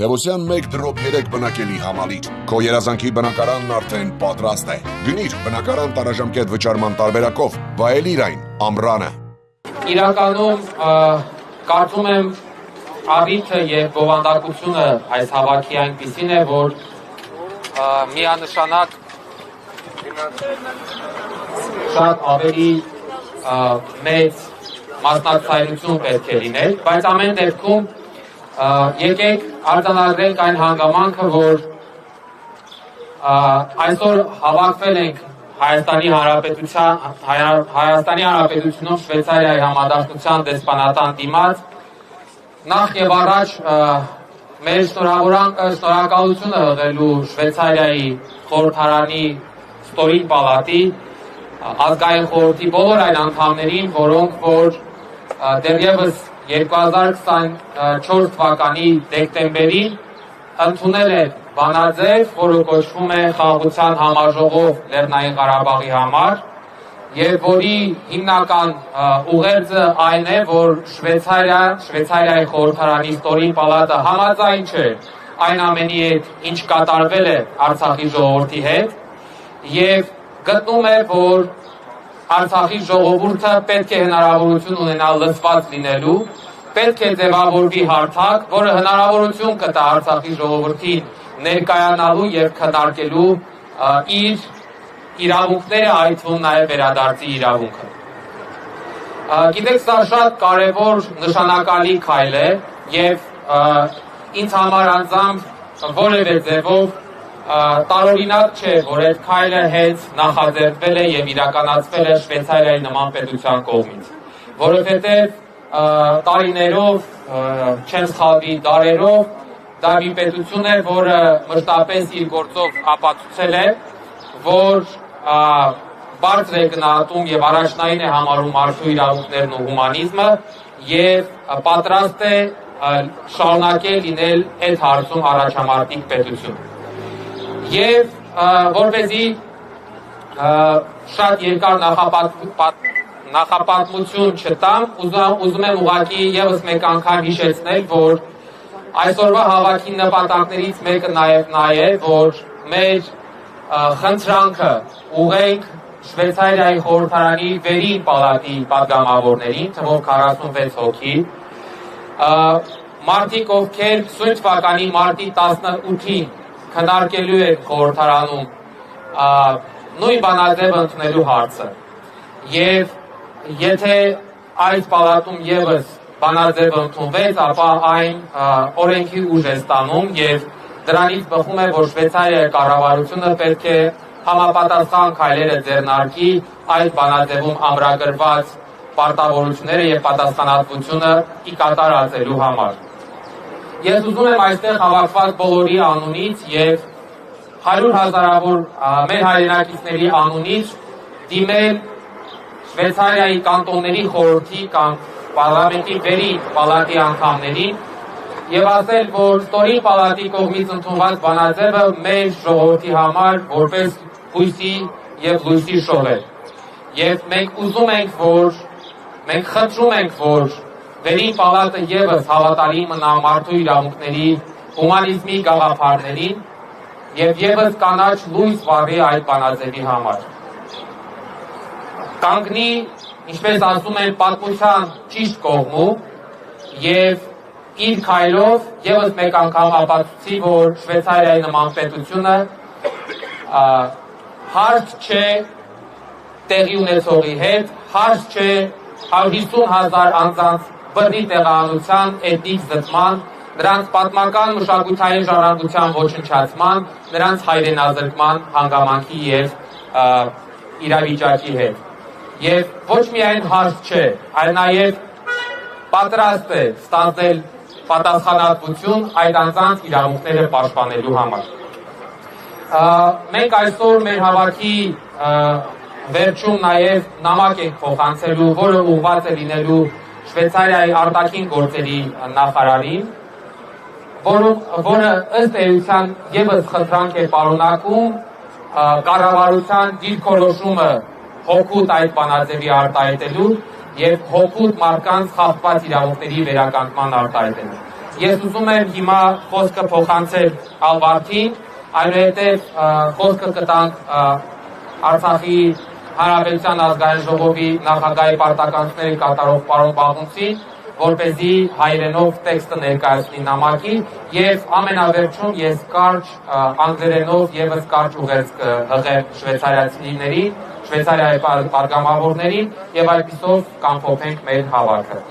Թևոսյան 1 դրոպ 3 բնակելի համալիր, քո երազանքի բնակարանն արդեն պատրաստ է։ Գնիր բնակարան տարաժամկետ վճարման տարբերակով, վայելիր այն ամռանը։ Իրականում կարծում եմ առիթը եւ բովանդակությունը այս հավաքի այնպիսին է, որ միանշանակ շատ ավելի մեծ մասնակցայնություն պետք է լիներ, բայց ամեն դեպքում եկեք արձանագրենք այն հանգամանքը, որ այսօր հավաքվել ենք Հայաստանի Հանրապետությունում Շվեյցարիայի համադաշնության դեսպանատան դիմաց, նախ եւ առաջ մեր շնորհակալությունը հղելու Շվեյցարիայի խորհրդարանի ստորին պալատի, ազգային խորհրդի բոլոր այն անդամներին, որոնք որ դեռևս 2024 թվականի դեկտեմբերին ընդունել է բանաձև, որը կոչվում է խաղաղության համաժողով Լեռնային Ղարաբաղի համար, եւ որի հիմնական ուղերձը այն է, որ Շվեյցարիայի խորհրդարանի ստորին պալատը համաձայն չէ այն ամենի հետ, ինչ կատարվել է Արցախի ժողովրդի հետ, եւ գտնում է, որ Արցախի ժողովուրդը պետք է հնարավորություն ունենա լսված լինելու, պետք է ձևավորվի հարթակ, որը հնարավորություն կտա Արցախի ժողովրդին ներկայանալու եւ քննարկելու իր իրավունքները, այդ թվում նաեւ վերադարձի իրավունքը։ Գիտեք, սա շատ կարևոր նշանակալի քայլ է եւ ինձ համար անձամբ որևէ ձևով տարօրինակ չէ, որ այդ քայլը հենց նախաձեռնվել է եւ իրականացվել է Շվեյցարիայի նման պետության կողմից, որովհետեւ տարիներով, չեն սխալվի, դարերով դա մի պետություն է, որը մշտապես իր գործով ապացուցել է, որ բարձր է գնահատում եւ առաջնային է համարում մարդու իրավունքներն ու հումանիզմը եւ պատրաստ է շարունակել լինել այդ հարցում առաջամարտիկ պետություն։ Եվ որպեսզի շատ երկար նախապատմություն չտամ, ուզում եմ ուղղակի եւս մեկ անգամ հիշեցնել, որ այսօրվա հավաքի նպատակներից մեկը նաեւ նա է, որ մեր խնդրանքը ուղենք Շվեյցարիայի խորհրդարանի վերին պալատի պատգամավորներին, թվով 46 հոգի, մարդիկ, ովքեր սույն թվականի մարտի 18-ին քննարկելու է խորհրդարանում նույն բանաձևը ընդունելու հարցը։ Եվ եթե այս պալատում եւս բանաձևը ընդունվեց, ապա այն օրենքի ուժ է ստանում եւ դրանից բխում է, որ Շվեյցարիայի կառավարությունը պետք է համապատասխան քայլերը ձեռնարկի այդ բանաձևում ամրագրված պարտավորությունները եւ պատասխանատվությունը ի կատարածելու համար։ Ես ուզում եմ այստեղ հավաքված բոլորի անունից եւ 100 հազարավոր մեր հայրենակիցների անունից դիմել Շվեյցարիայի կանտոնների խորհրդի կամ պարլամենտի վերին պալատի անդամներին եւ ասել, որ ստորին պալատի կողմից ընդունված բանաձևը մեր ժողովրդի համար որպես հույսի եւ լույսի շող է։ Եվ մենք ուզում ենք, որ մենք խնդրում ենք, որ վերին պալատը եւս հավատալի մնա մարդու իրավունքների հումանիզմի գաղափարներին եւ եւս կանաչ լույս վառի այդ բանաձևի համար։ Կանգնի, ինչպես ասում են, պատմության ճիշտ կողմում եւ իր քայլով եւս մեկ անգամ ապացուցի, որ Շվեյցարիայի նման պետությունը հարց չէ տեղի ունեցողի հետ, հարց չէ 150,000 անձանց բռնի տեղահանության, էթնիկ զտման, նրանց պատմական մշակութային ժառանգության ոչնչացման, նրանց հայրենազրկման հանգամանքի եւ իրավիճակի հետ։ Եվ ոչ միայն հարց չէ, այլ նաեւ պատրաստ է ստանձնել պատասխանատվություն այդ անձանց իրավունքները պաշտպանելու համար։ Մենք այսօր մեր հավաքի վերջում նաեւ նամակ ենք փոխանցելու, որը ուղղված է լինելու Շվեյցարիայի արտաքին գործերի նախարարին, որը ըստ էության եւս խնդրանք է պարունակում կառավարության դիրքորոշումը հօգուտ այդ բանաձևի արտահայտելու եւ հօգուտ մարդկանց խախտված իրավունքների վերականգնման արտահայտելու։ Ես ուզում եմ հիմա խոսքը փոխանցել Ալվարդին, այնուհետև խոսքը կտանք Արցախի Հանրապետության ազգային ժողովի նախագահի պարտականությունների կատարող պարոն Բաղունցին, որպեսզի հայերենով տեքստը ներկայացնի նամակի եւ ամենավերջում ես կարճ անգլերենով եւս կարճ ուղերձ կհղեմ շվեյցարացիներին, Շվեյցարիայի պատգամավորներին եւ այդպիսով կամփոփենք մեր հավաքը։